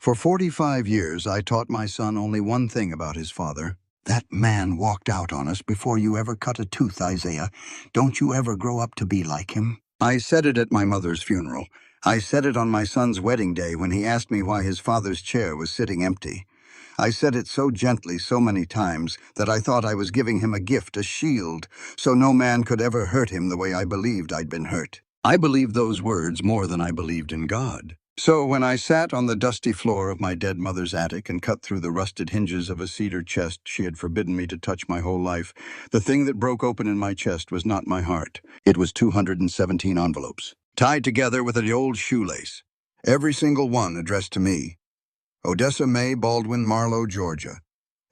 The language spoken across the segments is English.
For 45 years, I taught my son only one thing about his father. That man walked out on us before you ever cut a tooth, Isaiah. Don't you ever grow up to be like him. I said it at my mother's funeral. I said it on my son's wedding day when he asked me why his father's chair was sitting empty. I said it so gently so many times that I thought I was giving him a gift, a shield, so no man could ever hurt him the way I believed I'd been hurt. I believed those words more than I believed in God. So when I sat on the dusty floor of my dead mother's attic and cut through the rusted hinges of a cedar chest she had forbidden me to touch my whole life, the thing that broke open in my chest was not my heart. It was 217 envelopes, tied together with an old shoelace, every single one addressed to me. Odessa May Baldwin, Marlow, Georgia.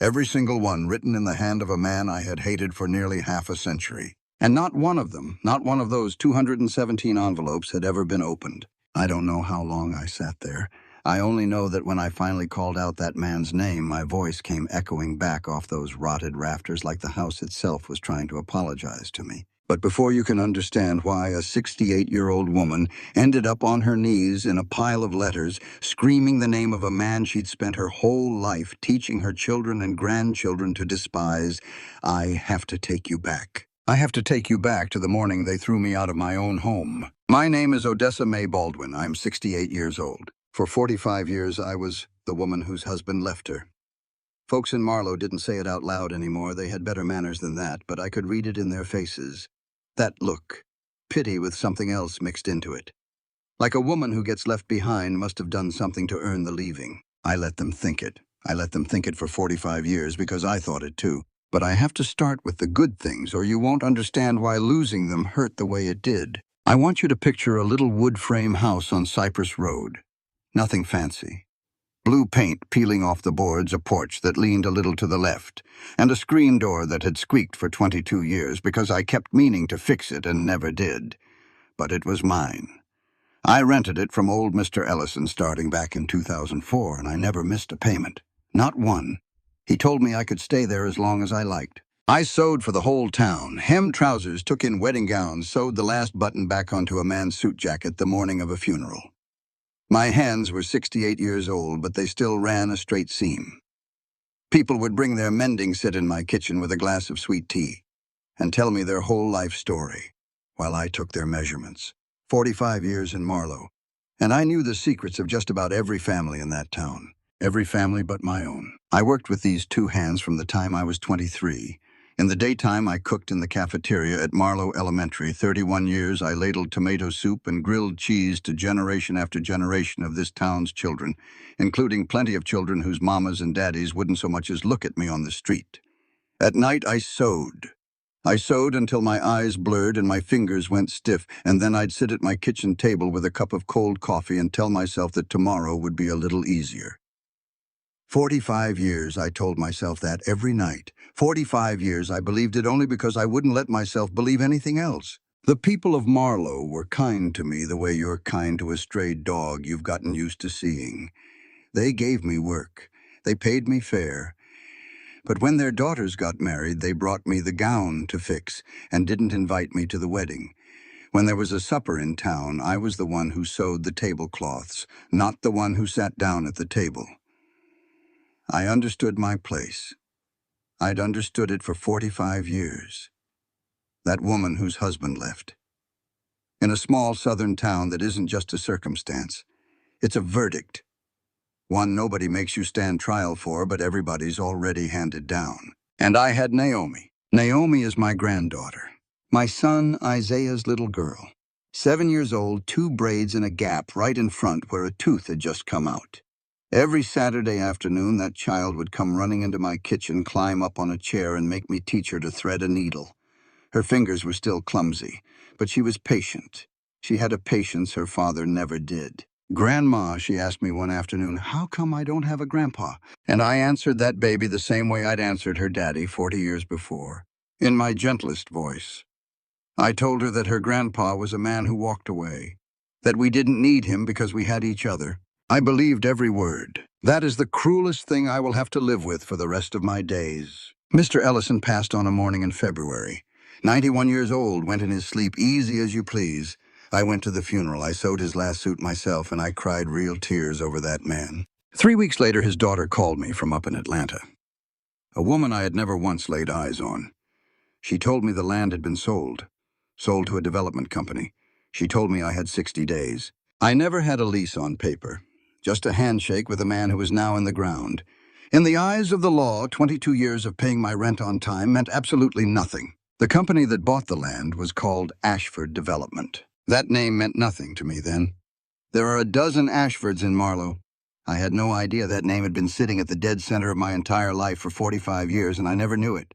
Every single one written in the hand of a man I had hated for nearly half a century. And not one of them, not one of those 217 envelopes had ever been opened. I don't know how long I sat there. I only know that when I finally called out that man's name, my voice came echoing back off those rotted rafters like the house itself was trying to apologize to me. But before you can understand why a 68-year-old woman ended up on her knees in a pile of letters, screaming the name of a man she'd spent her whole life teaching her children and grandchildren to despise, I have to take you back. I have to take you back to the morning they threw me out of my own home. My name is Odessa May Baldwin. I'm 68 years old. For 45 years, I was the woman whose husband left her. Folks in Marlow didn't say it out loud anymore. They had better manners than that, but I could read it in their faces. That look, pity with something else mixed into it. Like a woman who gets left behind must have done something to earn the leaving. I let them think it. I let them think it for 45 years because I thought it too. But I have to start with the good things or you won't understand why losing them hurt the way it did. I want you to picture a little wood frame house on Cypress Road. Nothing fancy. Blue paint peeling off the boards, a porch that leaned a little to the left, and a screen door that had squeaked for 22 years because I kept meaning to fix it and never did. But it was mine. I rented it from old Mr. Ellison starting back in 2004, and I never missed a payment. Not one. He told me I could stay there as long as I liked. I sewed for the whole town, hemmed trousers, took in wedding gowns, sewed the last button back onto a man's suit jacket the morning of a funeral. My hands were 68 years old, but they still ran a straight seam. People would bring their mending set in my kitchen with a glass of sweet tea and tell me their whole life story while I took their measurements. 45 years in Marlow, and I knew the secrets of just about every family in that town. Every family but my own. I worked with these two hands from the time I was 23. In the daytime, I cooked in the cafeteria at Marlow Elementary. 31 years, I ladled tomato soup and grilled cheese to generation after generation of this town's children, including plenty of children whose mamas and daddies wouldn't so much as look at me on the street. At night, I sewed. I sewed until my eyes blurred and my fingers went stiff, and then I'd sit at my kitchen table with a cup of cold coffee and tell myself that tomorrow would be a little easier. 45 years, I told myself that every night. 45 years, I believed it only because I wouldn't let myself believe anything else. The people of Marlow were kind to me the way you're kind to a stray dog you've gotten used to seeing. They gave me work. They paid me fair. But when their daughters got married, they brought me the gown to fix and didn't invite me to the wedding. When there was a supper in town, I was the one who sewed the tablecloths, not the one who sat down at the table. I understood my place. I'd understood it for 45 years. That woman whose husband left. In a small southern town that isn't just a circumstance. It's a verdict. One nobody makes you stand trial for, but everybody's already handed down. And I had Naomi. Naomi is my granddaughter. My son, Isaiah's little girl. 7 years old, 2 braids in a gap right in front where a tooth had just come out. Every Saturday afternoon, that child would come running into my kitchen, climb up on a chair, and make me teach her to thread a needle. Her fingers were still clumsy, but she was patient. She had a patience her father never did. "Grandma," she asked me one afternoon, "how come I don't have a grandpa?" And I answered that baby the same way I'd answered her daddy 40 years before, in my gentlest voice. I told her that her grandpa was a man who walked away, that we didn't need him because we had each other. I believed every word. That is the cruelest thing I will have to live with for the rest of my days. Mr. Ellison passed on a morning in February. 91 years old, went in his sleep easy as you please. I went to the funeral. I sewed his last suit myself, and I cried real tears over that man. 3 weeks later, his daughter called me from up in Atlanta. A woman I had never once laid eyes on. She told me the land had been sold to a development company. She told me I had 60 days. I never had a lease on paper, just a handshake with a man who was now in the ground. In the eyes of the law, 22 years of paying my rent on time meant absolutely nothing. The company that bought the land was called Ashford Development. That name meant nothing to me then. There are a dozen Ashfords in Marlow. I had no idea that name had been sitting at the dead center of my entire life for 45 years, and I never knew it.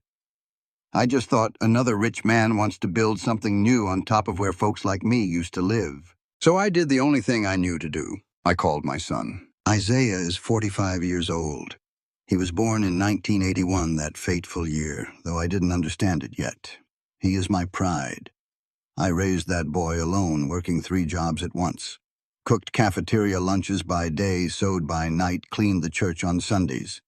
I just thought another rich man wants to build something new on top of where folks like me used to live. So I did the only thing I knew to do. I called my son. Isaiah is 45 years old. He was born in 1981, that fateful year, though I didn't understand it yet. He is my pride. I raised that boy alone, working 3 jobs at once. Cooked cafeteria lunches by day, sewed by night, cleaned the church on Sundays.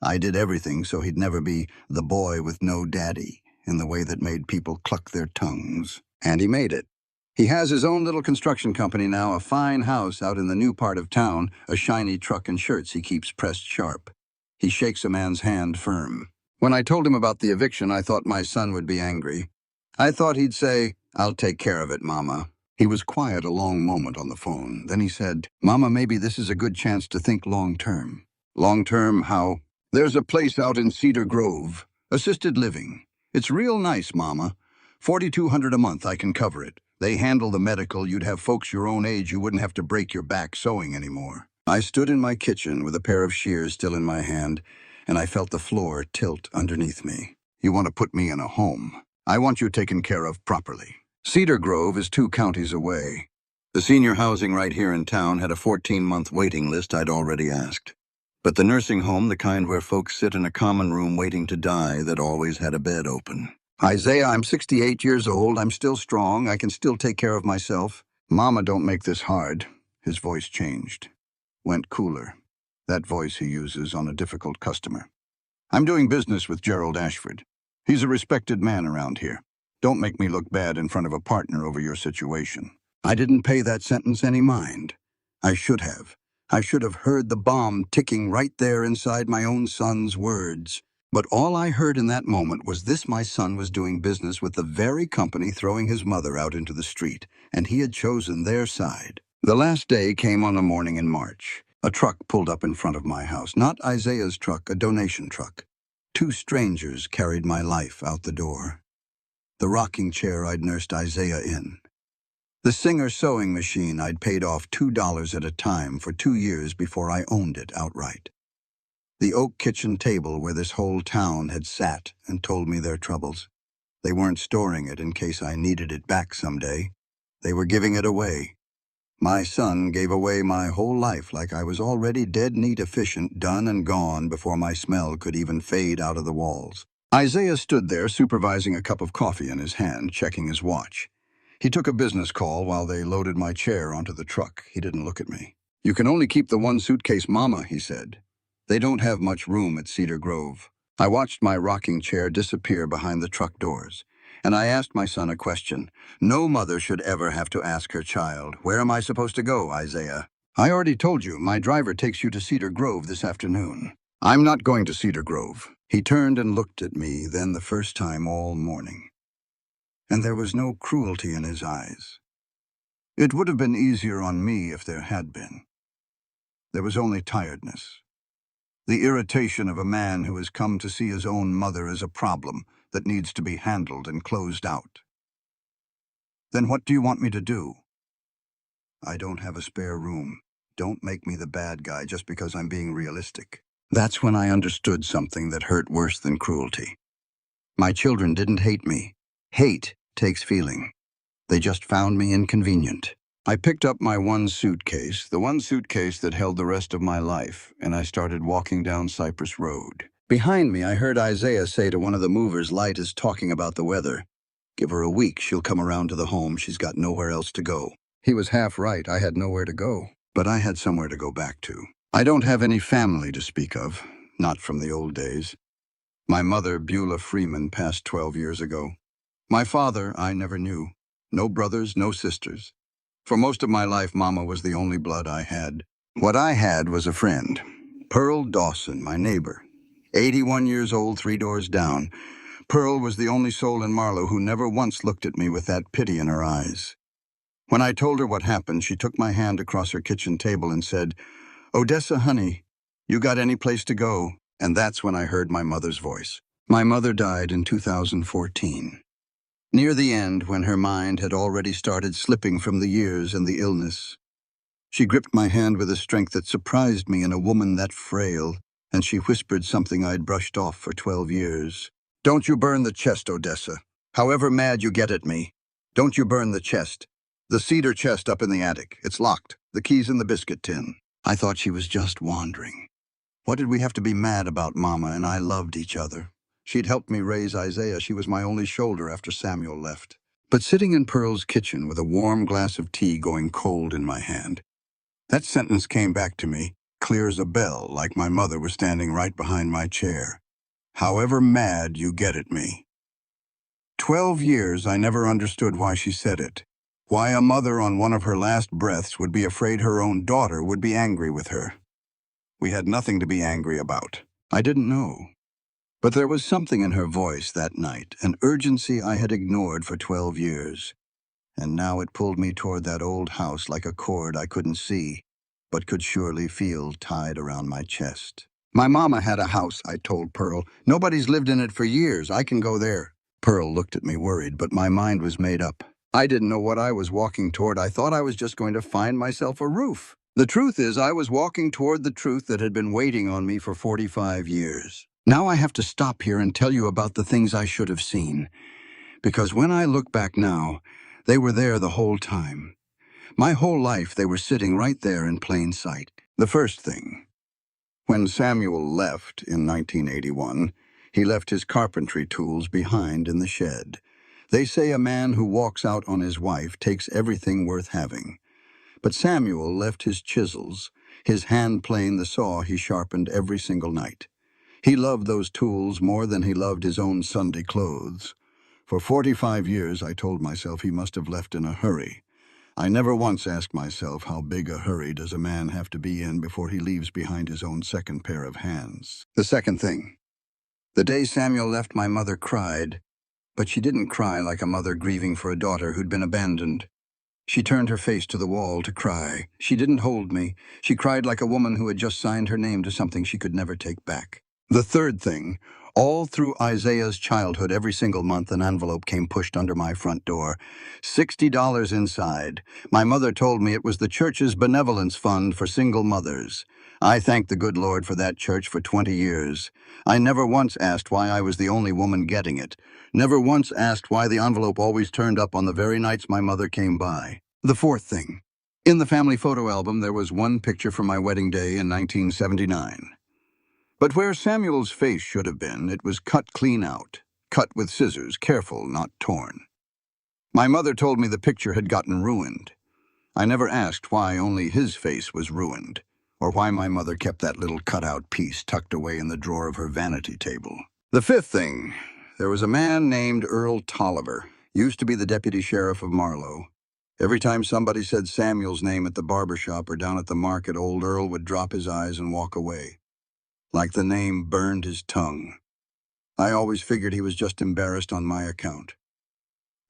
I did everything so he'd never be the boy with no daddy, in the way that made people cluck their tongues. And he made it. He has his own little construction company now, a fine house out in the new part of town, a shiny truck and shirts he keeps pressed sharp. He shakes a man's hand firm. When I told him about the eviction, I thought my son would be angry. I thought he'd say, "I'll take care of it, Mama." He was quiet a long moment on the phone. Then he said, "Mama, maybe this is a good chance to think long-term." Long-term, how? "There's a place out in Cedar Grove, assisted living. It's real nice, Mama. $4,200 a month, I can cover it. They handle the medical. You'd have folks your own age. You wouldn't have to break your back sewing anymore." I stood in my kitchen with a pair of shears still in my hand, and I felt the floor tilt underneath me. "You want to put me in a home? I want you taken care of properly." Cedar Grove is 2 counties away. The senior housing right here in town had a 14-month waiting list. I'd already asked. But the nursing home, the kind where folks sit in a common room waiting to die, that always had a bed open. "Isaiah, I'm 68 years old. I'm still strong. I can still take care of myself." "Mama, don't make this hard." His voice changed. Went cooler. That voice he uses on a difficult customer. "I'm doing business with Gerald Ashford. He's a respected man around here. Don't make me look bad in front of a partner over your situation." I didn't pay that sentence any mind. I should have. I should have heard the bomb ticking right there inside my own son's words. But all I heard in that moment was this: my son was doing business with the very company throwing his mother out into the street, and he had chosen their side. The last day came on a morning in March. A truck pulled up in front of my house. Not Isaiah's truck, a donation truck. 2 strangers carried my life out the door. The rocking chair I'd nursed Isaiah in. The Singer sewing machine I'd paid off $2 at a time for 2 years before I owned it outright. The oak kitchen table where this whole town had sat and told me their troubles. They weren't storing it in case I needed it back someday. They were giving it away. My son gave away my whole life like I was already dead neat efficient, done and gone before my smell could even fade out of the walls. Isaiah stood there supervising a cup of coffee in his hand, checking his watch. He took a business call while they loaded my chair onto the truck. He didn't look at me. "You can only keep the 1 suitcase, Mama," he said. "They don't have much room at Cedar Grove." I watched my rocking chair disappear behind the truck doors, and I asked my son a question. No mother should ever have to ask her child, "Where am I supposed to go, Isaiah?" "I already told you, my driver takes you to Cedar Grove this afternoon." "I'm not going to Cedar Grove." He turned and looked at me, then the first time all morning. And there was no cruelty in his eyes. It would have been easier on me if there had been. There was only tiredness. The irritation of a man who has come to see his own mother as a problem that needs to be handled and closed out. "Then what do you want me to do?" "I don't have a spare room. Don't make me the bad guy just because I'm being realistic." That's when I understood something that hurt worse than cruelty. My children didn't hate me. Hate takes feeling. They just found me inconvenient. I picked up my 1 suitcase, the 1 suitcase that held the rest of my life, and I started walking down Cypress Road. Behind me, I heard Isaiah say to one of the movers, "Light is talking about the weather. Give her a week, she'll come around to the home. She's got nowhere else to go." He was half right. I had nowhere to go. But I had somewhere to go back to. I don't have any family to speak of, not from the old days. My mother, Beulah Freeman, passed 12 years ago. My father, I never knew. No brothers, no sisters. For most of my life, Mama was the only blood I had. What I had was a friend, Pearl Dawson, my neighbor. 81 years old, 3 doors down. Pearl was the only soul in Marlow who never once looked at me with that pity in her eyes. When I told her what happened, she took my hand across her kitchen table and said, "Odessa, honey, you got any place to go?" And that's when I heard my mother's voice. My mother died in 2014. Near the end, when her mind had already started slipping from the years and the illness. She gripped my hand with a strength that surprised me in a woman that frail, and she whispered something I'd brushed off for 12 years. "Don't you burn the chest, Odessa. However mad you get at me, don't you burn the chest. The cedar chest up in the attic. It's locked. The key's in the biscuit tin." I thought she was just wandering. What did we have to be mad about, Mama and I loved each other? She'd helped me raise Isaiah. She was my only shoulder after Samuel left. But sitting in Pearl's kitchen with a warm glass of tea going cold in my hand, that sentence came back to me, clear as a bell, like my mother was standing right behind my chair. However mad you get at me. 12 years I never understood why she said it. Why a mother on one of her last breaths would be afraid her own daughter would be angry with her. We had nothing to be angry about. I didn't know. But there was something in her voice that night, an urgency I had ignored for 12 years. And now it pulled me toward that old house like a cord I couldn't see, but could surely feel tied around my chest. "My mama had a house," I told Pearl. "Nobody's lived in it for years. I can go there." Pearl looked at me worried, but my mind was made up. I didn't know what I was walking toward. I thought I was just going to find myself a roof. The truth is, I was walking toward the truth that had been waiting on me for 45 years. Now I have to stop here and tell you about the things I should have seen. Because when I look back now, they were there the whole time. My whole life they were sitting right there in plain sight. The first thing. When Samuel left in 1981, he left his carpentry tools behind in the shed. They say a man who walks out on his wife takes everything worth having. But Samuel left his chisels, his hand plane the saw he sharpened every single night. He loved those tools more than he loved his own Sunday clothes. For 45 years, I told myself he must have left in a hurry. I never once asked myself how big a hurry does a man have to be in before he leaves behind his own second pair of hands. The second thing. The day Samuel left, my mother cried, but she didn't cry like a mother grieving for a daughter who'd been abandoned. She turned her face to the wall to cry. She didn't hold me. She cried like a woman who had just signed her name to something she could never take back. The third thing, all through Isaiah's childhood, every single month an envelope came pushed under my front door. $60 inside. My mother told me it was the church's benevolence fund for single mothers. I thank the good Lord for that church for 20 years. I never once asked why I was the only woman getting it. Never once asked why the envelope always turned up on the very nights my mother came by. The fourth thing. In the family photo album, there was one picture from my wedding day in 1979. But where Samuel's face should have been, it was cut clean out. Cut with scissors, careful, not torn. My mother told me the picture had gotten ruined. I never asked why only his face was ruined, or why my mother kept that little cutout piece tucked away in the drawer of her vanity table. The fifth thing. There was a man named Earl Tolliver, used to be the deputy sheriff of Marlow. Every time somebody said Samuel's name at the barber shop or down at the market, old Earl would drop his eyes and walk away. Like the name burned his tongue. I always figured he was just embarrassed on my account.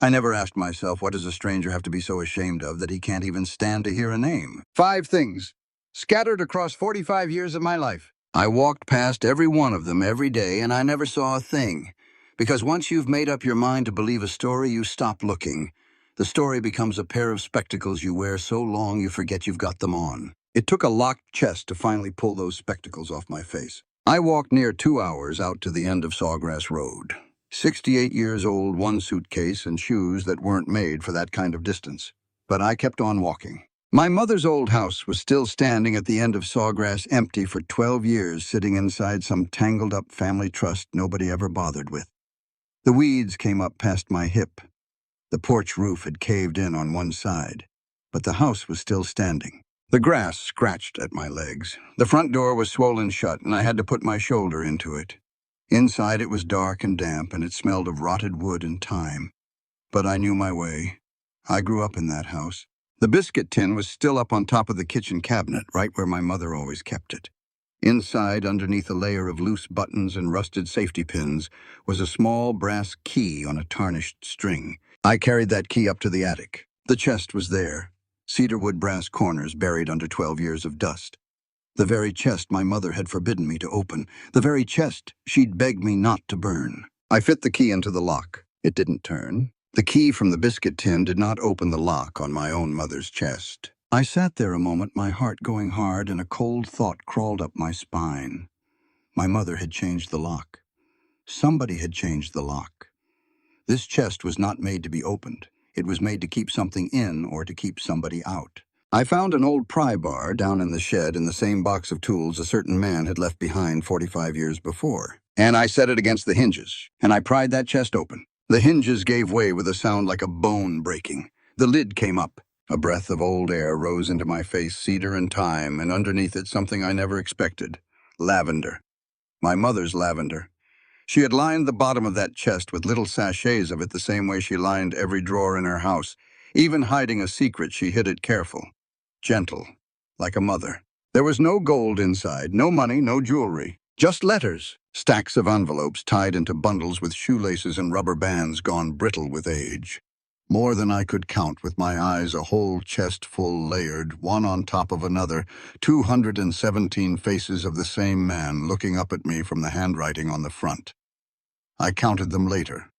I never asked myself, what does a stranger have to be so ashamed of that he can't even stand to hear a name? 5 things, scattered across 45 years of my life. I walked past every one of them every day, and I never saw a thing. Because once you've made up your mind to believe a story, you stop looking. The story becomes a pair of spectacles you wear so long you forget you've got them on. It took a locked chest to finally pull those spectacles off my face. I walked near 2 hours out to the end of Sawgrass Road. 68 years old, 1 suitcase, and shoes that weren't made for that kind of distance. But I kept on walking. My mother's old house was still standing at the end of Sawgrass, empty for 12 years, sitting inside some tangled-up family trust nobody ever bothered with. The weeds came up past my hip. The porch roof had caved in on one side, but the house was still standing. The grass scratched at my legs. The front door was swollen shut, and I had to put my shoulder into it. Inside it was dark and damp, and it smelled of rotted wood and thyme. But I knew my way. I grew up in that house. The biscuit tin was still up on top of the kitchen cabinet, right where my mother always kept it. Inside, underneath a layer of loose buttons and rusted safety pins, was a small brass key on a tarnished string. I carried that key up to the attic. The chest was there, cedarwood brass corners buried under 12 years of dust. The very chest my mother had forbidden me to open, the very chest she'd begged me not to burn. I fit the key into the lock. It didn't turn. The key from the biscuit tin did not open the lock on my own mother's chest. I sat there a moment, my heart going hard, and a cold thought crawled up my spine. My mother had changed the lock. Somebody had changed the lock. This chest was not made to be opened. It was made to keep something in or to keep somebody out. I found an old pry bar down in the shed in the same box of tools a certain man had left behind 45 years before. And I set it against the hinges, and I pried that chest open. The hinges gave way with a sound like a bone breaking. The lid came up. A breath of old air rose into my face, cedar and thyme, and underneath it something I never expected. Lavender. My mother's lavender. She had lined the bottom of that chest with little sachets of it the same way she lined every drawer in her house. Even hiding a secret, she hid it careful. Gentle. Like a mother. There was no gold inside, no money, no jewelry. Just letters. Stacks of envelopes tied into bundles with shoelaces and rubber bands gone brittle with age. More than I could count with my eyes, a whole chest full layered, one on top of another, 217 faces of the same man looking up at me from the handwriting on the front. I counted them later.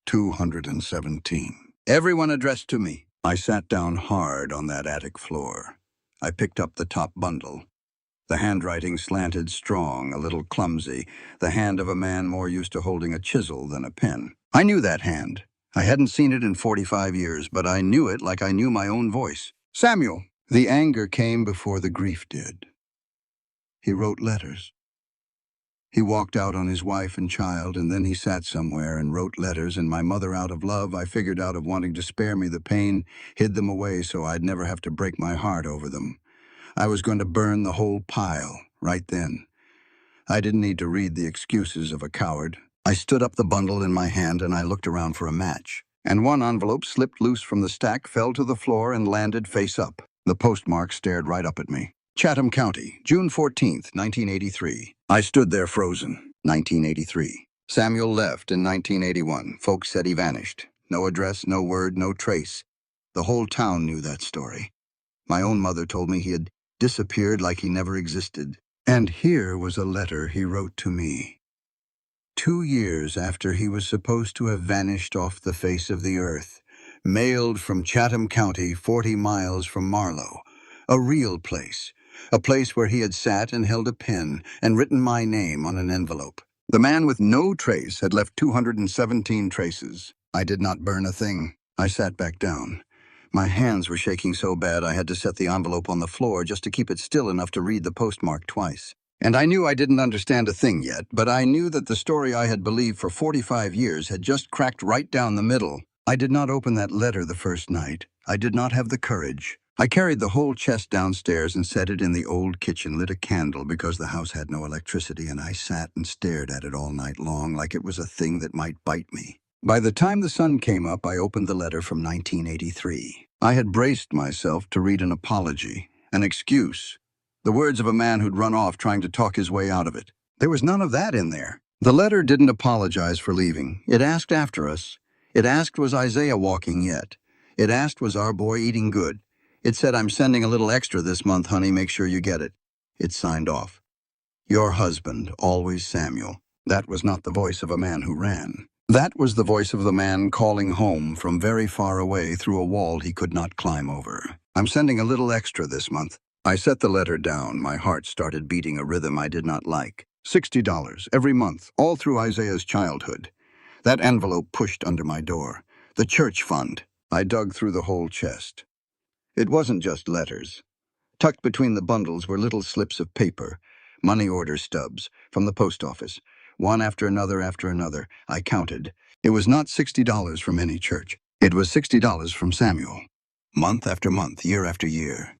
217. Everyone addressed to me. I sat down hard on that attic floor. I picked up the top bundle. The handwriting slanted strong, a little clumsy, the hand of a man more used to holding a chisel than a pen. I knew that hand. I hadn't seen it in 45 years, but I knew it like I knew my own voice. Samuel! The anger came before the grief did. He wrote letters. He walked out on his wife and child, and then he sat somewhere and wrote letters, and my mother, out of love, I figured out of wanting to spare me the pain, hid them away so I'd never have to break my heart over them. I was going to burn the whole pile, right then. I didn't need to read the excuses of a coward. I stood up the bundle in my hand and I looked around for a match. And one envelope slipped loose from the stack, fell to the floor, and landed face up. The postmark stared right up at me. Chatham County, June 14th, 1983. I stood there frozen. 1983. Samuel left in 1981. Folks said he vanished. No address, no word, no trace. The whole town knew that story. My own mother told me he had disappeared like he never existed. And here was a letter he wrote to me. 2 years after he was supposed to have vanished off the face of the earth, mailed from Chatham County, 40 miles from Marlow. A real place. A place where he had sat and held a pen and written my name on an envelope. The man with no trace had left 217 traces. I did not burn a thing. I sat back down. My hands were shaking so bad I had to set the envelope on the floor just to keep it still enough to read the postmark twice. And I knew I didn't understand a thing yet, but I knew that the story I had believed for 45 years had just cracked right down the middle. I did not open that letter the first night. I did not have the courage. I carried the whole chest downstairs and set it in the old kitchen, lit a candle because the house had no electricity, and I sat and stared at it all night long like it was a thing that might bite me. By the time the sun came up, I opened the letter from 1983. I had braced myself to read an apology, an excuse, the words of a man who'd run off trying to talk his way out of it. There was none of that in there. The letter didn't apologize for leaving. It asked after us. It asked, was Isaiah walking yet? It asked, was our boy eating good? It said, I'm sending a little extra this month, honey, make sure you get it. It signed off. Your husband, always Samuel. That was not the voice of a man who ran. That was the voice of the man calling home from very far away through a wall he could not climb over. I'm sending a little extra this month. I set the letter down. My heart started beating a rhythm I did not like. $60 every month, all through Isaiah's childhood. That envelope pushed under my door. The church fund. I dug through the whole chest. It wasn't just letters. Tucked between the bundles were little slips of paper, money order stubs, from the post office. One after another after another, I counted. It was not $60 from any church. It was $60 from Samuel. Month after month, year after year.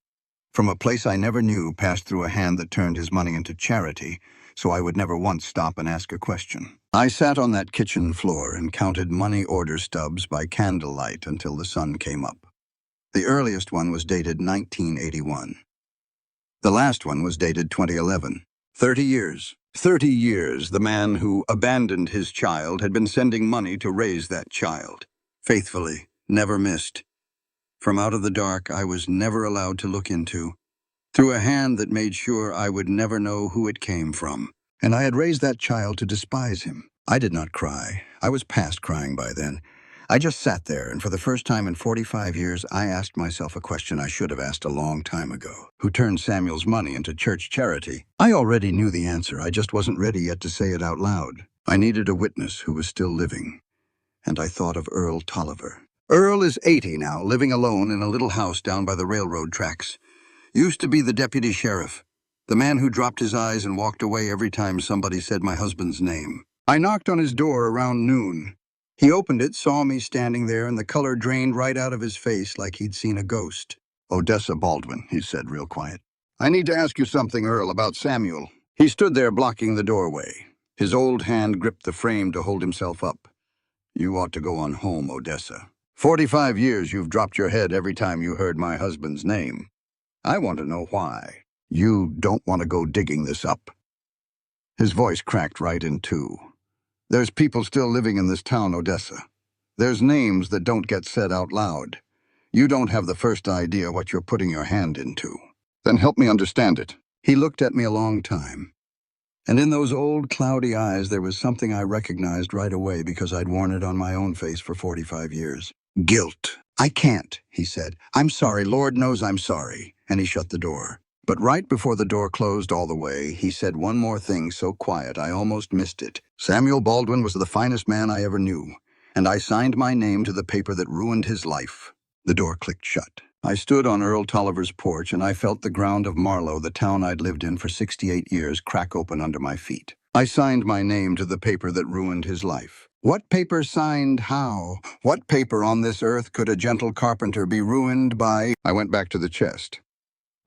From a place I never knew passed through a hand that turned his money into charity, so I would never once stop and ask a question. I sat on that kitchen floor and counted money order stubs by candlelight until the sun came up. The earliest one was dated 1981. The last one was dated 2011. 30 years. 30 years the man who abandoned his child had been sending money to raise that child. Faithfully, never missed. From out of the dark I was never allowed to look into, through a hand that made sure I would never know who it came from. And I had raised that child to despise him. I did not cry. I was past crying by then. I just sat there, and for the first time in 45 years, I asked myself a question I should have asked a long time ago. Who turned Samuel's money into church charity? I already knew the answer. I just wasn't ready yet to say it out loud. I needed a witness who was still living. And I thought of Earl Tolliver. Earl is 80 now, living alone in a little house down by the railroad tracks. Used to be the deputy sheriff, the man who dropped his eyes and walked away every time somebody said my husband's name. I knocked on his door around noon. He opened it, saw me standing there, and the color drained right out of his face like he'd seen a ghost. "Odessa Baldwin," he said real quiet. "I need to ask you something, Earl, about Samuel." He stood there blocking the doorway. His old hand gripped the frame to hold himself up. "You ought to go on home, Odessa. 45 years you've dropped your head every time you heard my husband's name. I want to know why. You don't want to go digging this up." His voice cracked right in two. "There's people still living in this town, Odessa. There's names that don't get said out loud. You don't have the first idea what you're putting your hand into. Then help me understand it." He looked at me a long time. And in those old, cloudy eyes there was something I recognized right away because I'd worn it on my own face for 45 years. "Guilt. I can't," he said. "I'm sorry, Lord knows I'm sorry." And he shut the door. But right before the door closed all the way, he said one more thing so quiet I almost missed it. "Samuel Baldwin was the finest man I ever knew, and I signed my name to the paper that ruined his life." The door clicked shut. I stood on Earl Tolliver's porch, and I felt the ground of Marlow, the town I'd lived in for 68 years, crack open under my feet. I signed my name to the paper that ruined his life. What paper signed how? What paper on this earth could a gentle carpenter be ruined by? I went back to the chest.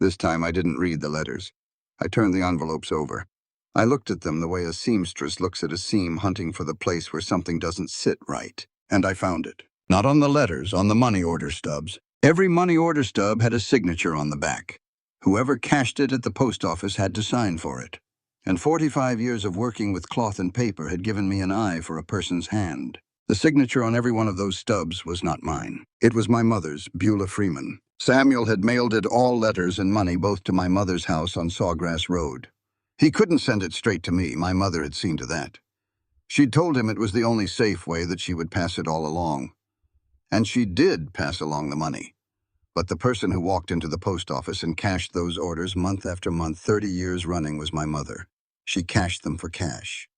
This time I didn't read the letters. I turned the envelopes over. I looked at them the way a seamstress looks at a seam hunting for the place where something doesn't sit right. And I found it. Not on the letters, on the money order stubs. Every money order stub had a signature on the back. Whoever cashed it at the post office had to sign for it. And 45 years of working with cloth and paper had given me an eye for a person's hand. The signature on every one of those stubs was not mine. It was my mother's, Beulah Freeman. Samuel had mailed it all letters and money both to my mother's house on Sawgrass Road. He couldn't send it straight to me. My mother had seen to that. She'd told him it was the only safe way that she would pass it all along. And she did pass along the money. But the person who walked into the post office and cashed those orders month after month, 30 years running, was my mother. She cashed them for cash.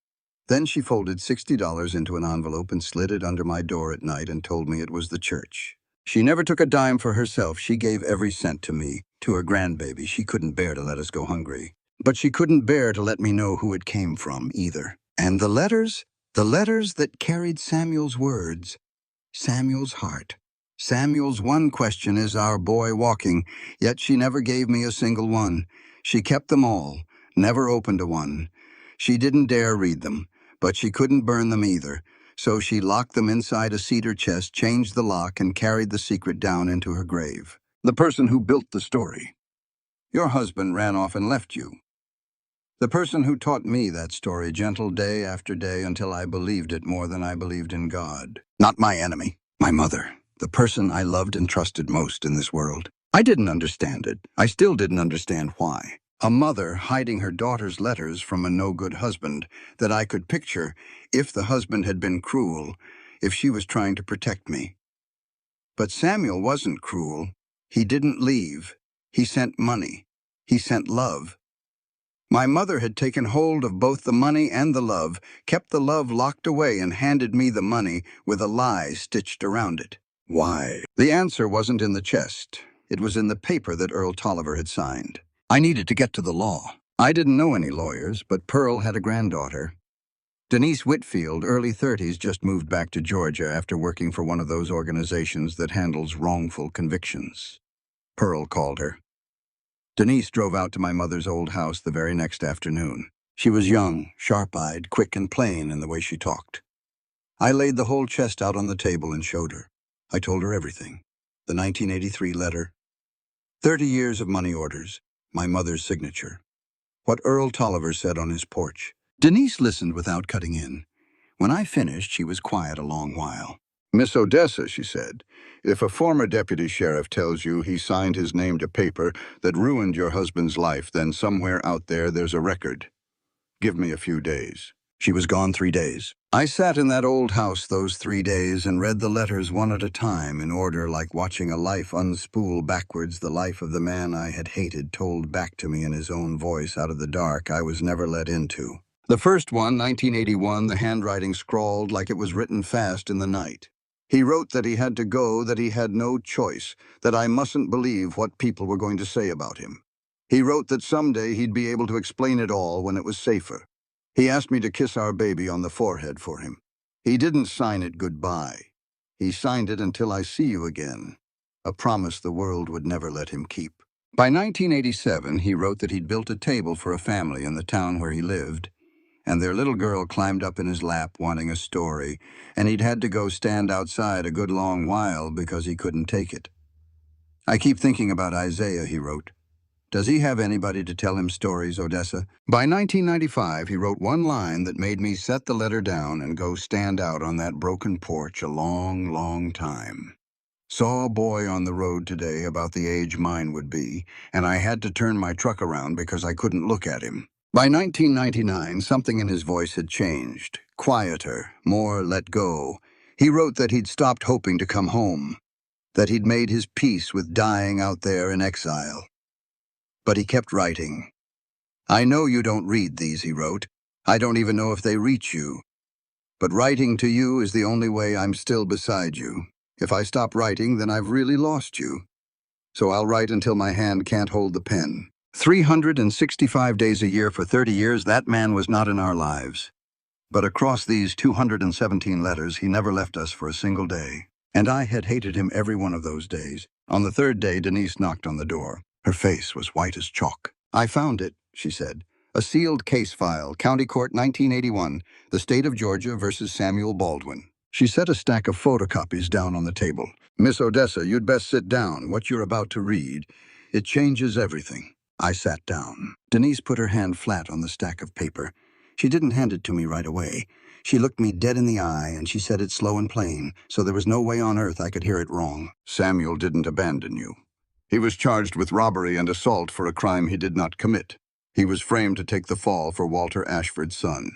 Then she folded $60 into an envelope and slid it under my door at night and told me it was the church. She never took a dime for herself. She gave every cent to me, to her grandbaby. She couldn't bear to let us go hungry. But she couldn't bear to let me know who it came from, either. And the letters that carried Samuel's words, Samuel's heart. Samuel's one question, is our boy walking? Yet she never gave me a single one. She kept them all, never opened a one. She didn't dare read them, but she couldn't burn them either. So she locked them inside a cedar chest, changed the lock, and carried the secret down into her grave. The person who built the story. Your husband ran off and left you. The person who taught me that story, gentle day after day, until I believed it more than I believed in God. Not my enemy, my mother, the person I loved and trusted most in this world. I didn't understand it. I still didn't understand why. A mother hiding her daughter's letters from a no-good husband that I could picture if the husband had been cruel, if she was trying to protect me. But Samuel wasn't cruel. He didn't leave. He sent money. He sent love. My mother had taken hold of both the money and the love, kept the love locked away, and handed me the money with a lie stitched around it. Why? The answer wasn't in the chest. It was in the paper that Earl Tolliver had signed. I needed to get to the law. I didn't know any lawyers, but Pearl had a granddaughter. Denise Whitfield, early 30s, just moved back to Georgia after working for one of those organizations that handles wrongful convictions. Pearl called her. Denise drove out to my mother's old house the very next afternoon. She was young, sharp-eyed, quick and plain in the way she talked. I laid the whole chest out on the table and showed her. I told her everything. The 1983 letter. 30 years of money orders. My mother's signature. What Earl Tolliver said on his porch. Denise listened without cutting in. When I finished, she was quiet a long while. Miss Odessa, she said, if a former deputy sheriff tells you he signed his name to paper that ruined your husband's life, then somewhere out there's a record. Give me a few days. She was gone 3 days. I sat in that old house those 3 days and read the letters one at a time in order, like watching a life unspool backwards, the life of the man I had hated told back to me in his own voice out of the dark I was never let into. The first one, 1981, the handwriting scrawled like it was written fast in the night. He wrote that he had to go, that he had no choice, that I mustn't believe what people were going to say about him. He wrote that someday he'd be able to explain it all when it was safer. He asked me to kiss our baby on the forehead for him. He didn't sign it goodbye. He signed it until I see you again, a promise the world would never let him keep. By 1987, he wrote that he'd built a table for a family in the town where he lived, and their little girl climbed up in his lap wanting a story, and he'd had to go stand outside a good long while because he couldn't take it. I keep thinking about Isaiah, he wrote. Does he have anybody to tell him stories, Odessa? By 1995, he wrote one line that made me set the letter down and go stand out on that broken porch a long, long time. Saw a boy on the road today about the age mine would be, and I had to turn my truck around because I couldn't look at him. By 1999, something in his voice had changed. Quieter, more let go. He wrote that he'd stopped hoping to come home, that he'd made his peace with dying out there in exile. But he kept writing. I know you don't read these, he wrote. I don't even know if they reach you. But writing to you is the only way I'm still beside you. If I stop writing, then I've really lost you. So I'll write until my hand can't hold the pen. 365 days a year for 30 years, that man was not in our lives. But across these 217 letters, he never left us for a single day. And I had hated him every one of those days. On the third day, Denise knocked on the door. Her face was white as chalk. I found it, she said. A sealed case file, County Court 1981, the state of Georgia versus Samuel Baldwin. She set a stack of photocopies down on the table. Miss Odessa, you'd best sit down. What you're about to read, it changes everything. I sat down. Denise put her hand flat on the stack of paper. She didn't hand it to me right away. She looked me dead in the eye, and she said it slow and plain, so there was no way on earth I could hear it wrong. Samuel didn't abandon you. He was charged with robbery and assault for a crime he did not commit. He was framed to take the fall for Walter Ashford's son.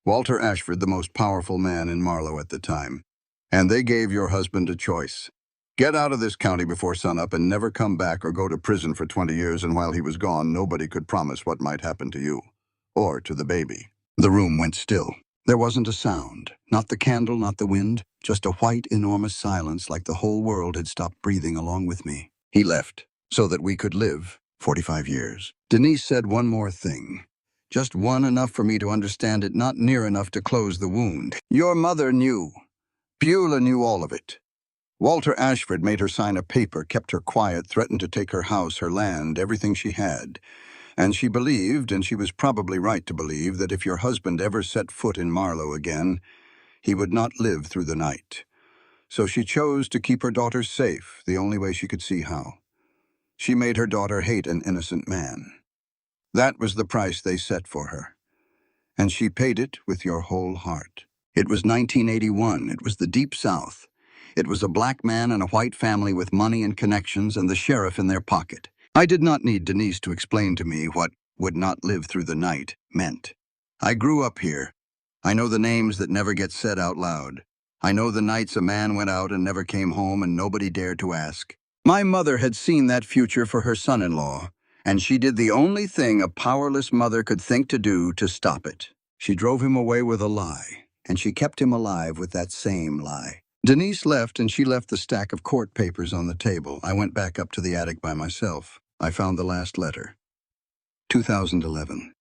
Walter Ashford, the most powerful man in Marlow at the time. And they gave your husband a choice. Get out of this county before sunup and never come back or go to prison for 20 years, and while he was gone, nobody could promise what might happen to you. Or to the baby. The room went still. There wasn't a sound. Not the candle, not the wind. Just a white, enormous silence like the whole world had stopped breathing along with me. He left, so that we could live 45 years. Denise said one more thing. Just one, enough for me to understand it, not near enough to close the wound. Your mother knew. Beulah knew all of it. Walter Ashford made her sign a paper, kept her quiet, threatened to take her house, her land, everything she had. And she believed, and she was probably right to believe, that if your husband ever set foot in Marlow again, he would not live through the night. So she chose to keep her daughter safe, the only way she could see how. She made her daughter hate an innocent man. That was the price they set for her. And she paid it with your whole heart. It was 1981. It was the Deep South. It was a black man and a white family with money and connections and the sheriff in their pocket. I did not need Denise to explain to me what "would not live through the night" meant. I grew up here. I know the names that never get said out loud. I know the nights a man went out and never came home and nobody dared to ask. My mother had seen that future for her son-in-law, and she did the only thing a powerless mother could think to do to stop it. She drove him away with a lie, and she kept him alive with that same lie. Denise left, and she left the stack of court papers on the table. I went back up to the attic by myself. I found the last letter. 2011.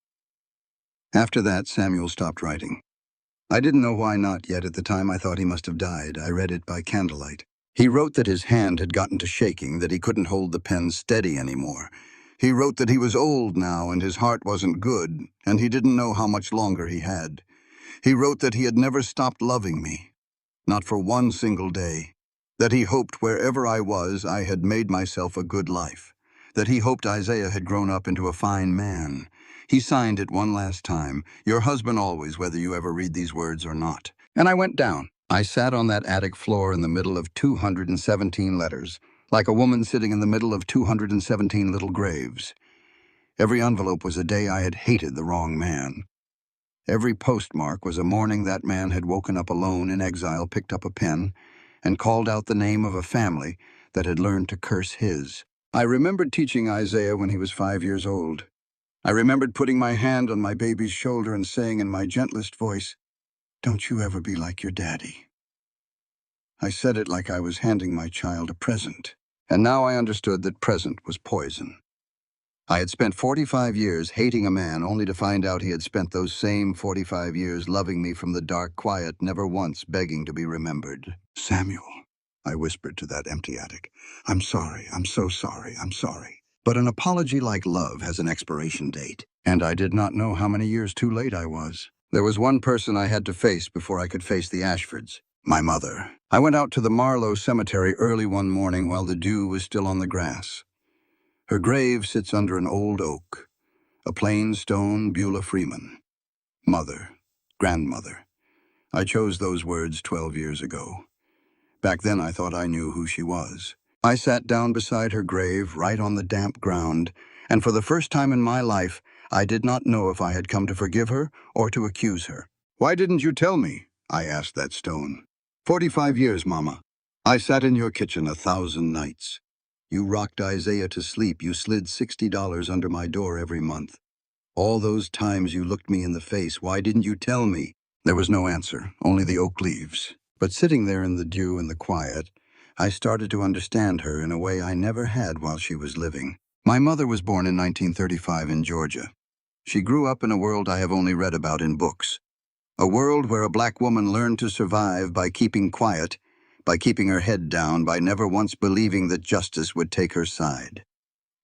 After that, Samuel stopped writing. I didn't know why not, yet at the time I thought he must have died. I read it by candlelight. He wrote that his hand had gotten to shaking, that he couldn't hold the pen steady anymore. He wrote that he was old now and his heart wasn't good, and he didn't know how much longer he had. He wrote that he had never stopped loving me, not for one single day. That he hoped wherever I was, I had made myself a good life. That he hoped Isaiah had grown up into a fine man. He signed it one last time, "Your husband always, whether you ever read these words or not." And I went down. I sat on that attic floor in the middle of 217 letters, like a woman sitting in the middle of 217 little graves. Every envelope was a day I had hated the wrong man. Every postmark was a morning that man had woken up alone in exile, picked up a pen, and called out the name of a family that had learned to curse his. I remembered teaching Isaiah when he was 5 years old. I remembered putting my hand on my baby's shoulder and saying in my gentlest voice, "Don't you ever be like your daddy." I said it like I was handing my child a present, and now I understood that present was poison. I had spent 45 years hating a man only to find out he had spent those same 45 years loving me from the dark quiet, never once begging to be remembered. "Samuel," I whispered to that empty attic. "I'm sorry, I'm so sorry, I'm sorry." But an apology like love has an expiration date, and I did not know how many years too late I was. There was one person I had to face before I could face the Ashfords. My mother. I went out to the Marlow Cemetery early one morning while the dew was still on the grass. Her grave sits under an old oak, a plain stone Beulah Freeman. Mother, grandmother. I chose those words 12 years ago. Back then I thought I knew who she was. I sat down beside her grave, right on the damp ground, and for the first time in my life, I did not know if I had come to forgive her or to accuse her. "Why didn't you tell me?" I asked that stone. 45 years, Mama. I sat in your kitchen 1,000 nights. You rocked Isaiah to sleep. You slid $60 under my door every month. All those times you looked me in the face. Why didn't you tell me? There was no answer, only the oak leaves. But sitting there in the dew and the quiet, I started to understand her in a way I never had while she was living. My mother was born in 1935 in Georgia. She grew up in a world I have only read about in books. A world where a black woman learned to survive by keeping quiet, by keeping her head down, by never once believing that justice would take her side.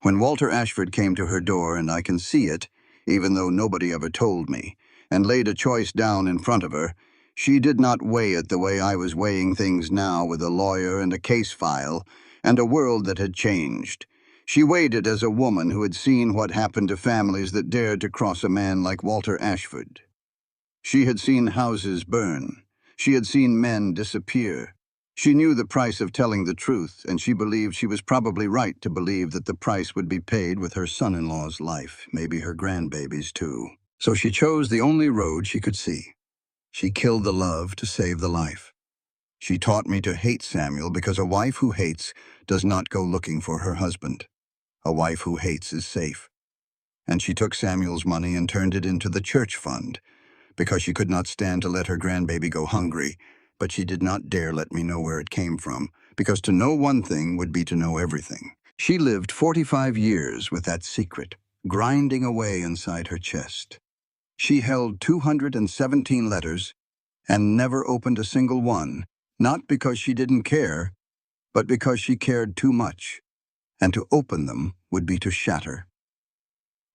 When Walter Ashford came to her door, and I can see it, even though nobody ever told me, and laid a choice down in front of her, she did not weigh it the way I was weighing things now with a lawyer and a case file, and a world that had changed. She weighed it as a woman who had seen what happened to families that dared to cross a man like Walter Ashford. She had seen houses burn. She had seen men disappear. She knew the price of telling the truth, and she believed she was probably right to believe that the price would be paid with her son-in-law's life, maybe her grandbaby's too. So she chose the only road she could see. She killed the love to save the life. She taught me to hate Samuel because a wife who hates does not go looking for her husband. A wife who hates is safe. And she took Samuel's money and turned it into the church fund, because she could not stand to let her grandbaby go hungry, but she did not dare let me know where it came from, because to know one thing would be to know everything. She lived 45 years with that secret, grinding away inside her chest. She held 217 letters and never opened a single one, not because she didn't care, but because she cared too much, and to open them would be to shatter.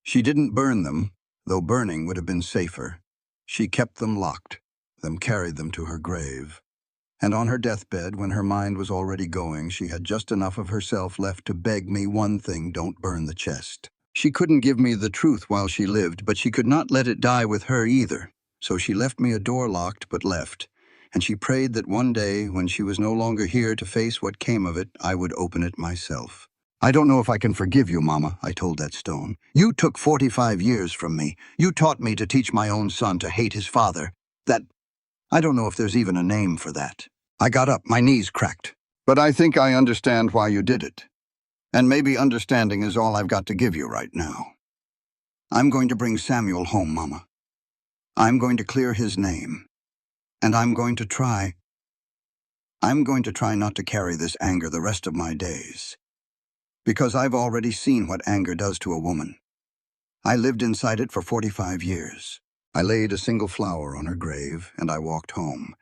She didn't burn them, though burning would have been safer. She kept them locked, then carried them to her grave. And on her deathbed, when her mind was already going, she had just enough of herself left to beg me one thing: don't burn the chest. She couldn't give me the truth while she lived, but she could not let it die with her either. So she left me a door locked, but left. And she prayed that one day, when she was no longer here to face what came of it, I would open it myself. "I don't know if I can forgive you, Mama," I told that stone. "You took 45 years from me. You taught me to teach my own son to hate his father. I don't know if there's even a name for that." I got up, my knees cracked. "But I think I understand why you did it. And maybe understanding is all I've got to give you right now. I'm going to bring Samuel home, Mama. I'm going to clear his name. And I'm going to try not to carry this anger the rest of my days. Because I've already seen what anger does to a woman. I lived inside it for 45 years. I laid a single flower on her grave, and I walked home.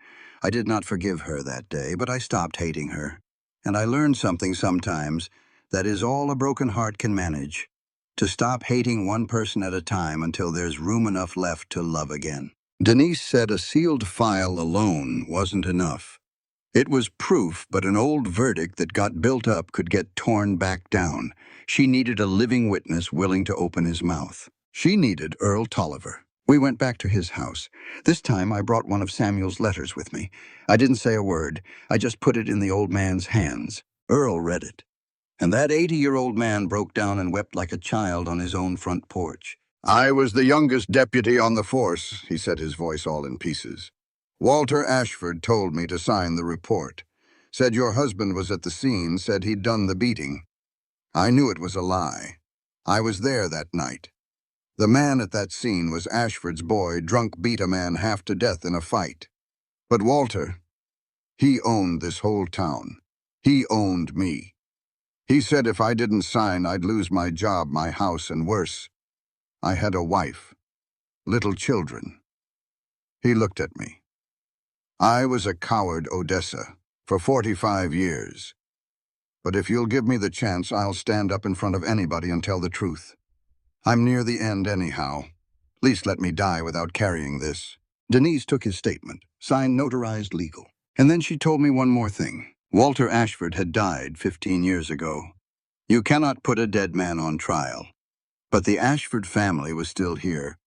I did not forgive her that day, but I stopped hating her. And I learned something sometimes that is all a broken heart can manage: to stop hating one person at a time until there's room enough left to love again. Denise said a sealed file alone wasn't enough. It was proof, but an old verdict that got built up could get torn back down. She needed a living witness willing to open his mouth. She needed Earl Tolliver. We went back to his house. This time I brought one of Samuel's letters with me. I didn't say a word. I just put it in the old man's hands. Earl read it. And that 80-year-old man broke down and wept like a child on his own front porch. "I was the youngest deputy on the force," he said, his voice all in pieces. "Walter Ashford told me to sign the report. Said your husband was at the scene, said he'd done the beating. I knew it was a lie. I was there that night. The man at that scene was Ashford's boy, drunk beat a man half to death in a fight. But Walter, he owned this whole town. He owned me. He said if I didn't sign, I'd lose my job, my house, and worse. I had a wife, little children." He looked at me. "I was a coward, Odessa, for 45 years. But if you'll give me the chance, I'll stand up in front of anybody and tell the truth. I'm near the end anyhow. Least let me die without carrying this." Denise took his statement, signed notarized legal. And then she told me one more thing. Walter Ashford had died 15 years ago. You cannot put a dead man on trial. But the Ashford family was still here.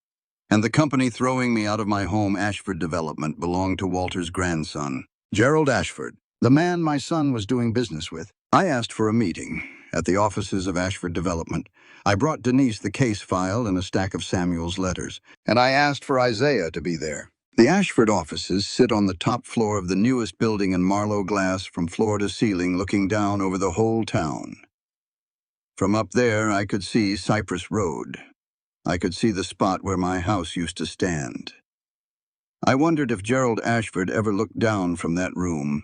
And the company throwing me out of my home, Ashford Development, belonged to Walter's grandson, Gerald Ashford, the man my son was doing business with. I asked for a meeting at the offices of Ashford Development. I brought Denise the case file and a stack of Samuel's letters, and I asked for Isaiah to be there. The Ashford offices sit on the top floor of the newest building in Marlowe glass from floor to ceiling, looking down over the whole town. From up there, I could see Cypress Road. I could see the spot where my house used to stand. I wondered if Gerald Ashford ever looked down from that room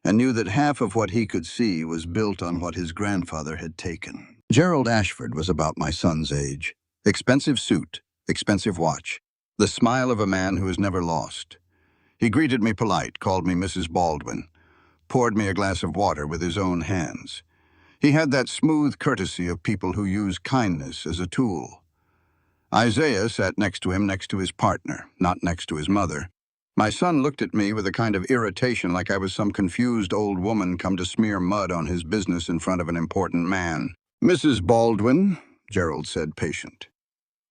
and knew that half of what he could see was built on what his grandfather had taken. Gerald Ashford was about my son's age. Expensive suit, expensive watch, the smile of a man who is never lost. He greeted me polite, called me Mrs. Baldwin, poured me a glass of water with his own hands. He had that smooth courtesy of people who use kindness as a tool. Isaiah sat next to him, next to his partner, not next to his mother. My son looked at me with a kind of irritation, like I was some confused old woman come to smear mud on his business in front of an important man. "Mrs. Baldwin," Gerald said, patient.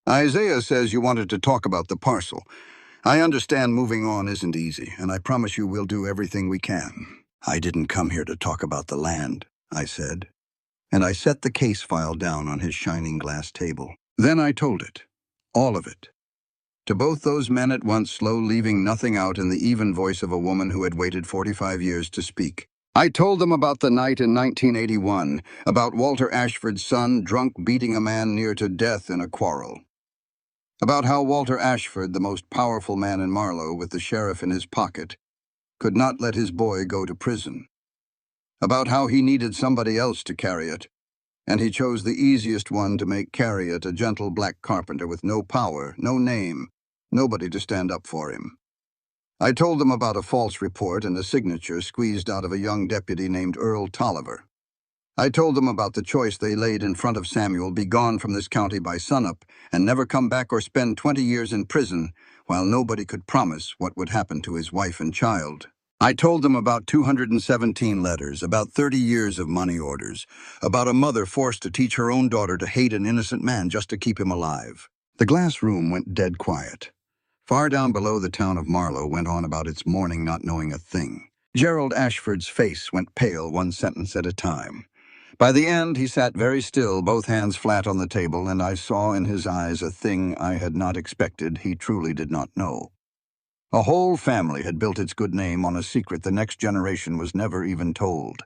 "Isaiah says you wanted to talk about the parcel. I understand moving on isn't easy, and I promise you we'll do everything we can." "I didn't come here to talk about the land," I said, and I set the case file down on his shining glass table. Then I told it, all of it, to both those men at once, slow, leaving nothing out, in the even voice of a woman who had waited 45 years to speak. I told them about the night in 1981, about Walter Ashford's son drunk beating a man near to death in a quarrel. About how Walter Ashford, the most powerful man in Marlowe with the sheriff in his pocket, could not let his boy go to prison. About how he needed somebody else to carry it, and he chose the easiest one to make carry it, a gentle black carpenter with no power, no name, nobody to stand up for him. I told them about a false report and a signature squeezed out of a young deputy named Earl Tolliver. I told them about the choice they laid in front of Samuel: be gone from this county by sunup and never come back or spend 20 years in prison, while nobody could promise what would happen to his wife and child. I told them about 217 letters, about 30 years of money orders, about a mother forced to teach her own daughter to hate an innocent man just to keep him alive. The glass room went dead quiet. Far down below, the town of Marlowe went on about its morning, not knowing a thing. Gerald Ashford's face went pale, one sentence at a time. By the end, he sat very still, both hands flat on the table, and I saw in his eyes a thing I had not expected. He truly did not know. A whole family had built its good name on a secret the next generation was never even told.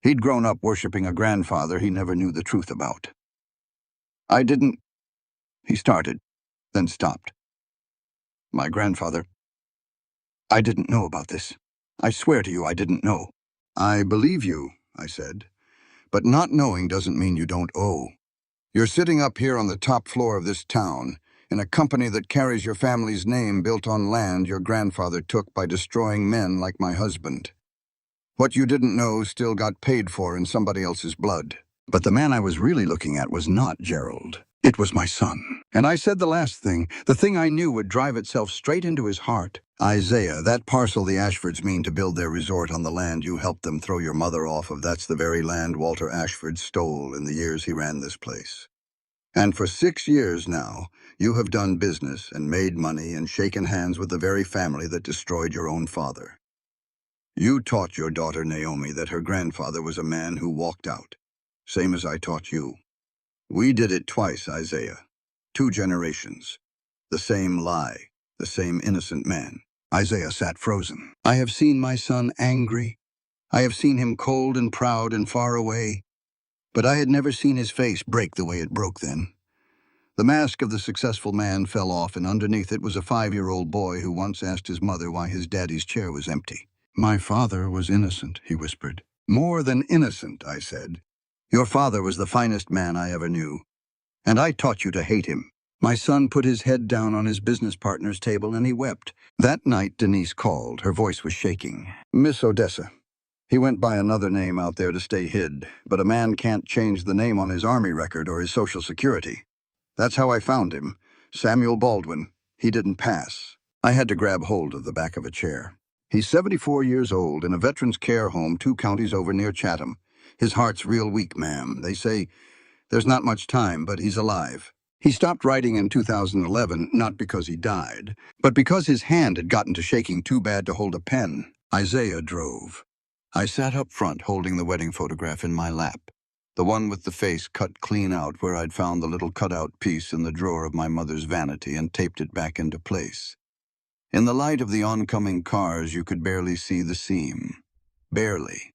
He'd grown up worshipping a grandfather he never knew the truth about. "I didn't," he started, then stopped. "My grandfather, I didn't know about this. I swear to you I didn't know." "I believe you," I said, "but not knowing doesn't mean you don't owe. You're sitting up here on the top floor of this town, in a company that carries your family's name, built on land your grandfather took by destroying men like my husband. What you didn't know still got paid for in somebody else's blood." But the man I was really looking at was not Gerald. It was my son. And I said the last thing, the thing I knew would drive itself straight into his heart. Isaiah, that parcel the Ashfords mean to build their resort on the land you helped them throw your mother off of, that's the very land Walter Ashford stole in the years he ran this place. And for 6 years now, you have done business and made money and shaken hands with the very family that destroyed your own father. You taught your daughter Naomi that her grandfather was a man who walked out, same as I taught you. We did it twice, Isaiah. 2 generations. The same lie, the same innocent man. Isaiah sat frozen. I have seen my son angry. I have seen him cold and proud and far away. But I had never seen his face break the way it broke then. The mask of the successful man fell off, and underneath it was a 5-year-old boy who once asked his mother why his daddy's chair was empty. My father was innocent, he whispered. More than innocent, I said. Your father was the finest man I ever knew, and I taught you to hate him. My son put his head down on his business partner's table and he wept. That night Denise called. Her voice was shaking. Miss Odessa. He went by another name out there to stay hid, but a man can't change the name on his army record or his social security. That's how I found him. Samuel Baldwin. He didn't pass. I had to grab hold of the back of a chair. He's 74 years old in a veterans care home 2 counties over near Chatham. His heart's real weak, ma'am. They say there's not much time, but he's alive. He stopped writing in 2011, not because he died, but because his hand had gotten to shaking too bad to hold a pen. Isaiah drove. I sat up front holding the wedding photograph in my lap, the one with the face cut clean out where I'd found the little cutout piece in the drawer of my mother's vanity and taped it back into place. In the light of the oncoming cars, you could barely see the seam. Barely.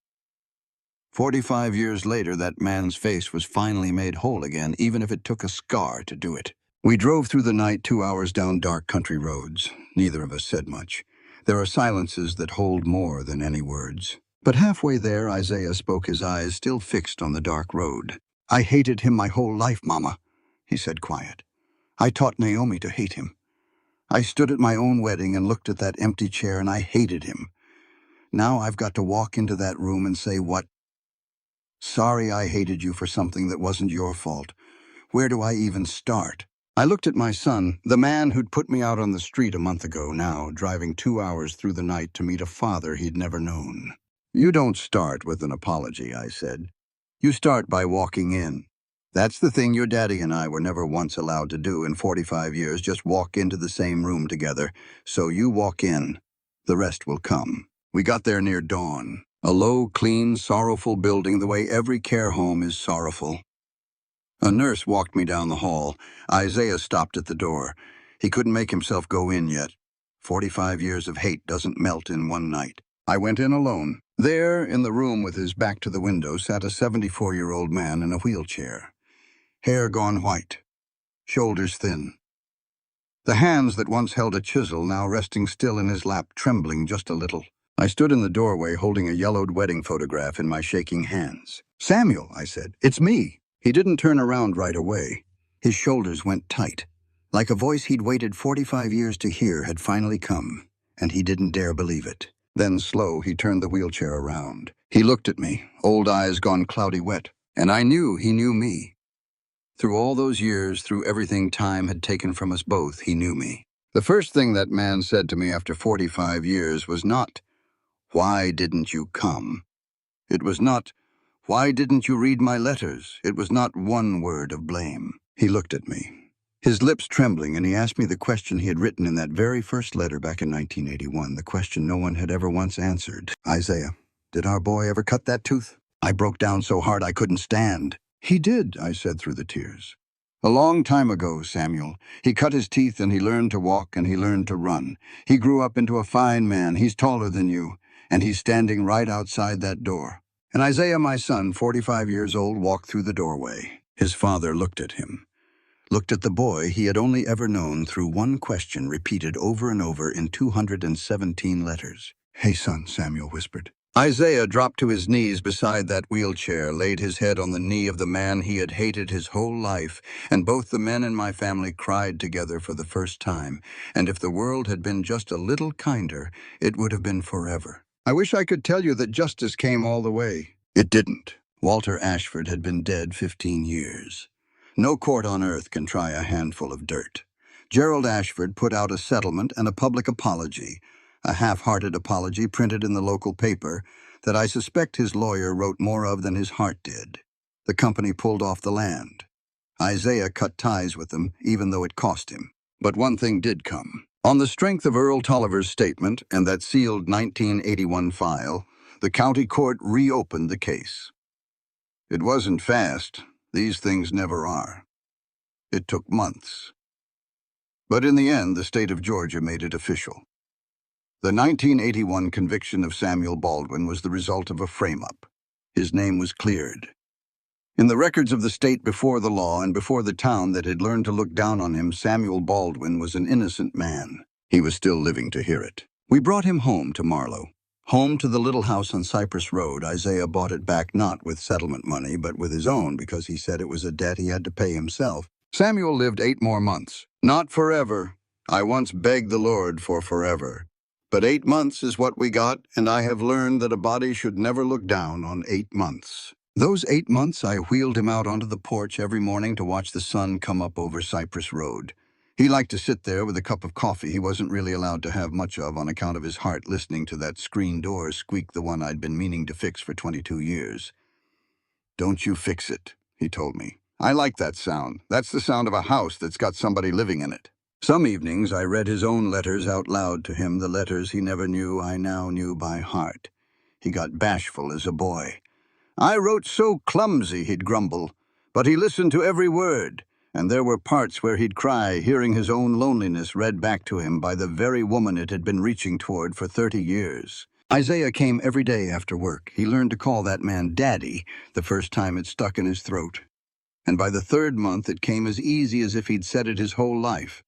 45 years later, that man's face was finally made whole again, even if it took a scar to do it. We drove through the night 2 hours down dark country roads. Neither of us said much. There are silences that hold more than any words. But halfway there, Isaiah spoke, his eyes still fixed on the dark road. I hated him my whole life, Mama, he said quiet. I taught Naomi to hate him. I stood at my own wedding and looked at that empty chair and I hated him. Now I've got to walk into that room and say what? Sorry I hated you for something that wasn't your fault. Where do I even start? I looked at my son, the man who'd put me out on the street a month ago now, driving 2 hours through the night to meet a father he'd never known. You don't start with an apology, I said. You start by walking in. That's the thing your daddy and I were never once allowed to do in 45 years, just walk into the same room together. So you walk in. The rest will come. We got there near dawn. A low, clean, sorrowful building the way every care home is sorrowful. A nurse walked me down the hall. Isaiah stopped at the door. He couldn't make himself go in yet. 45 years of hate doesn't melt in one night. I went in alone. There, in the room with his back to the window, sat a 74-year-old man in a wheelchair. Hair gone white. Shoulders thin. The hands that once held a chisel now resting still in his lap, trembling just a little. I stood in the doorway holding a yellowed wedding photograph in my shaking hands. Samuel, I said, it's me. He didn't turn around right away. His shoulders went tight. Like a voice he'd waited 45 years to hear had finally come, and he didn't dare believe it. Then, slow, he turned the wheelchair around. He looked at me, old eyes gone cloudy wet, and I knew he knew me. Through all those years, through everything time had taken from us both, he knew me. The first thing that man said to me after 45 years was not, "Why didn't you come?" It was not, "Why didn't you read my letters?" It was not one word of blame. He looked at me, his lips trembling, and he asked me the question he had written in that very first letter back in 1981, the question no one had ever once answered. Isaiah, did our boy ever cut that tooth? I broke down so hard I couldn't stand. He did, I said through the tears. A long time ago, Samuel. He cut his teeth and he learned to walk and he learned to run. He grew up into a fine man. He's taller than you, and he's standing right outside that door. And Isaiah, my son, 45 years old, walked through the doorway. His father looked at him. Looked at the boy he had only ever known through one question repeated over and over in 217 letters. Hey, son, Samuel whispered. Isaiah dropped to his knees beside that wheelchair, laid his head on the knee of the man he had hated his whole life, and both the men in my family cried together for the first time. And if the world had been just a little kinder, it would have been forever. I wish I could tell you that justice came all the way. It didn't. Walter Ashford had been dead 15 years. No court on earth can try a handful of dirt. Gerald Ashford put out a settlement and a public apology, a half-hearted apology printed in the local paper that I suspect his lawyer wrote more of than his heart did. The company pulled off the land. Isaiah cut ties with them, even though it cost him. But one thing did come. On the strength of Earl Tolliver's statement and that sealed 1981 file, the county court reopened the case. It wasn't fast. These things never are. It took months. But in the end, the state of Georgia made it official. The 1981 conviction of Samuel Baldwin was the result of a frame-up. His name was cleared. In the records of the state before the law and before the town that had learned to look down on him, Samuel Baldwin was an innocent man. He was still living to hear it. We brought him home to Marlow. Home to the little house on Cypress Road. Isaiah bought it back not with settlement money, but with his own because he said it was a debt he had to pay himself. Samuel lived 8 more months. Not forever. I once begged the Lord for forever. But 8 months is what we got, and I have learned that a body should never look down on 8 months. Those 8 months, I wheeled him out onto the porch every morning to watch the sun come up over Cypress Road. He liked to sit there with a cup of coffee he wasn't really allowed to have much of on account of his heart listening to that screen door squeak, the one I'd been meaning to fix for 22 years. "Don't you fix it," he told me. "I like that sound. That's the sound of a house that's got somebody living in it." Some evenings I read his own letters out loud to him, the letters he never knew I now knew by heart. He got bashful as a boy. "I wrote so clumsy," he'd grumble, but he listened to every word, and there were parts where he'd cry, hearing his own loneliness read back to him by the very woman it had been reaching toward for 30 years. Isaiah came every day after work. He learned to call that man Daddy the first time it stuck in his throat. And by the 3rd month, it came as easy as if he'd said it his whole life.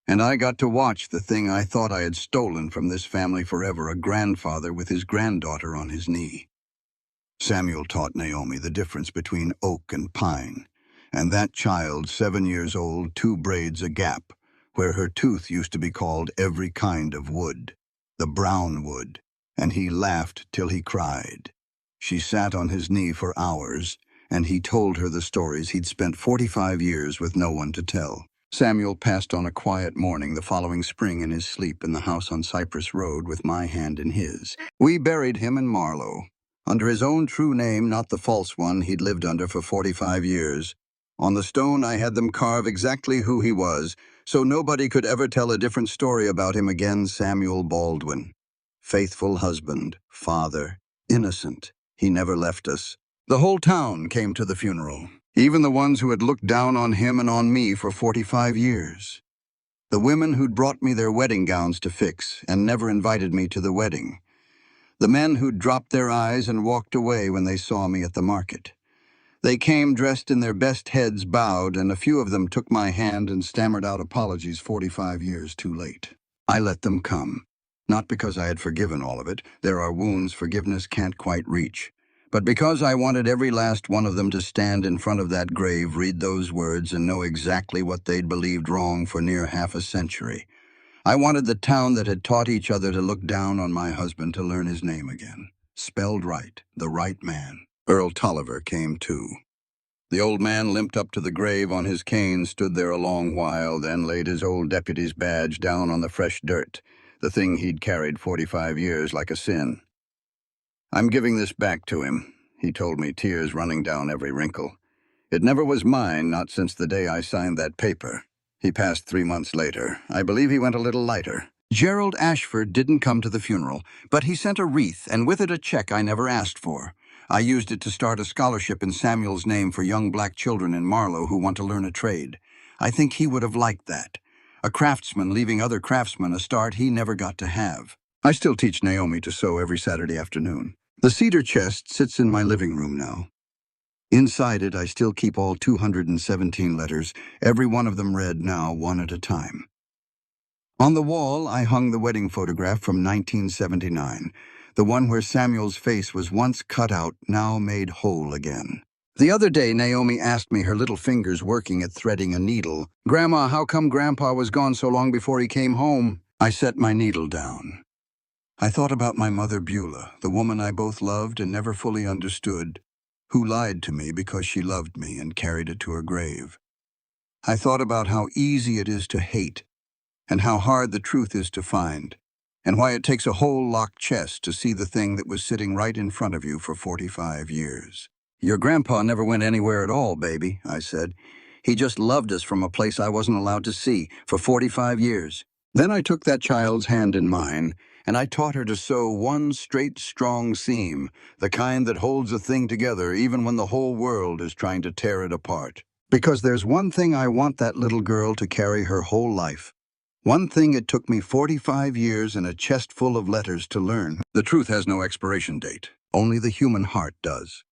And I got to watch the thing I thought I had stolen from this family forever, a grandfather with his granddaughter on his knee. Samuel taught Naomi the difference between oak and pine, and that child, 7 years old, 2 braids a gap, where her tooth used to be called every kind of wood, the brown wood, and he laughed till he cried. She sat on his knee for hours, and he told her the stories he'd spent 45 years with no one to tell. Samuel passed on a quiet morning the following spring in his sleep in the house on Cypress Road with my hand in his. We buried him in Marlow, under his own true name, not the false one he'd lived under for 45 years. On the stone I had them carve exactly who he was, so nobody could ever tell a different story about him again. Samuel Baldwin. Faithful husband, father, innocent. He never left us. The whole town came to the funeral, even the ones who had looked down on him and on me for 45 years. The women who'd brought me their wedding gowns to fix and never invited me to the wedding. The men who'd dropped their eyes and walked away when they saw me at the market. They came dressed in their best, heads bowed, and a few of them took my hand and stammered out apologies 45 years too late. I let them come, not because I had forgiven all of it, there are wounds forgiveness can't quite reach, but because I wanted every last one of them to stand in front of that grave, read those words, and know exactly what they'd believed wrong for near half a century. I wanted the town that had taught each other to look down on my husband to learn his name again. Spelled right, the right man. Earl Tolliver came too. The old man limped up to the grave on his cane, stood there a long while, then laid his old deputy's badge down on the fresh dirt, the thing he'd carried 45 years like a sin. "I'm giving this back to him," he told me, tears running down every wrinkle. "It never was mine, not since the day I signed that paper." He passed 3 months later. I believe he went a little lighter. Gerald Ashford didn't come to the funeral, but he sent a wreath, and with it a check I never asked for. I used it to start a scholarship in Samuel's name for young black children in Marlow who want to learn a trade. I think he would have liked that. A craftsman leaving other craftsmen a start he never got to have. I still teach Naomi to sew every Saturday afternoon. The cedar chest sits in my living room now. Inside it, I still keep all 217 letters, every one of them read now, one at a time. On the wall, I hung the wedding photograph from 1979, the one where Samuel's face was once cut out, now made whole again. The other day, Naomi asked me, her little fingers working at threading a needle, "Grandma, how come Grandpa was gone so long before he came home?" I set my needle down. I thought about my mother Beulah, the woman I both loved and never fully understood. who lied to me because she loved me and carried it to her grave. I thought about how easy it is to hate, and how hard the truth is to find, and why it takes a whole locked chest to see the thing that was sitting right in front of you for 45 years. Your grandpa never went anywhere at all, baby, I said. He just loved us from a place I wasn't allowed to see for 45 years. Then I took that child's hand in mine, and I taught her to sew one straight, strong seam, the kind that holds a thing together even when the whole world is trying to tear it apart. Because there's one thing I want that little girl to carry her whole life. One thing it took me 45 years and a chest full of letters to learn. The truth has no expiration date. Only the human heart does.